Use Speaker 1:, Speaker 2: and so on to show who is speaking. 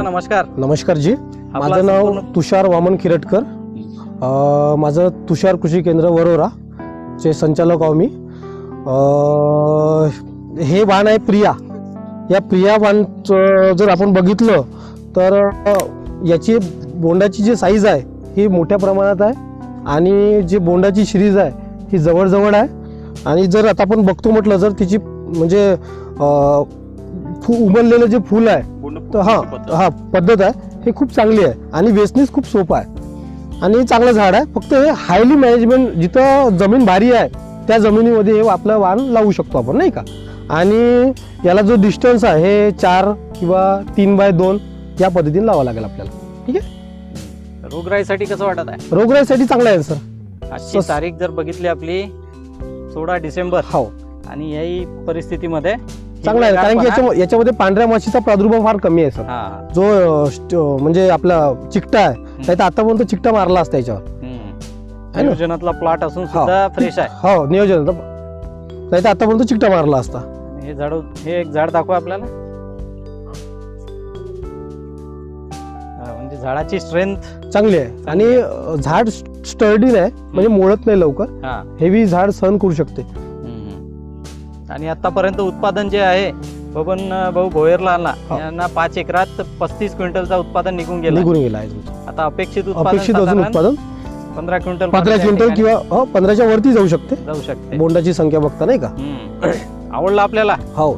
Speaker 1: दादा नमस्कार.
Speaker 2: नमस्कार जी. माझं नाव तुषार वामन खिरटकर. माझं तुषार कृषी केंद्र वरोरा चे संचालक आहो मी. हे वाण आहे प्रिया. या प्रिया वाण जर आपण बघितलं तर याची बोंडाची जी साईज आहे ही मोठ्या प्रमाणात आहे आणि जी बोंडाची शिरीज आहे ही जवळजवळ आहे. आणि जर आता आपण बघतो म्हटलं जर तिची म्हणजे उमललेलं जे फूल आहे तर हा पद्धत आहे हे खूप चांगली आहे आणि वेचणीस खूप सोपं आहे आणि चांगलं झाड आहे. फक्त हे हायली मॅनेजमेंट जिथं जमीन भारी आहे त्या जमिनीमध्ये हे आपलं वाण लावू शकतो आपण नाही का. आणि याला जो डिस्टन्स आहे हे 4 किंवा 3x2 या पद्धतीने लावावं लागेल आपल्याला. ठीक आहे.
Speaker 1: रोगराईसाठी कसं वाटत आहे?
Speaker 2: रोगराईसाठी चांगलं आहे सर.
Speaker 1: आजची तारीख जर बघितली आपली 16 डिसेंबर
Speaker 2: हो
Speaker 1: आणि याही परिस्थितीमध्ये
Speaker 2: चांगला आहे कारण की याच्यामध्ये पांढऱ्या माशीचा प्रादुर्भाव फार कमी आहे सर. जो म्हणजे आपला चिकटा आहे नाही आतापर्यंत चिकटा मारला असता याच्यावर.
Speaker 1: नियोजनातला प्लॉट असून सुद्धा फ्रेश आहे.
Speaker 2: हो नियोजन नाही तर आतापर्यंत चिकटा मारला असता.
Speaker 1: हे एक झाड दाखवा आपल्याला. म्हणजे झाडाची स्ट्रेंथ
Speaker 2: चांगली आहे आणि झाड स्टर्डी आहे म्हणजे मोडत नाही लवकर. हेवी झाड सहन करू शकते.
Speaker 1: आणि आतापर्यंत उत्पादन जे आहे बबन भाऊ भोयरला आला यांना 5 एकरात 35 क्विंटलचा उत्पादन निघून गेला आहे. आता अपेक्षित
Speaker 2: अजून उत्पादन
Speaker 1: 15
Speaker 2: क्विंटल किंवा 15च्या वरती जाऊ शकते. बोंडाची संख्या बघता नाही का.
Speaker 1: आवडला आपल्याला?
Speaker 2: हो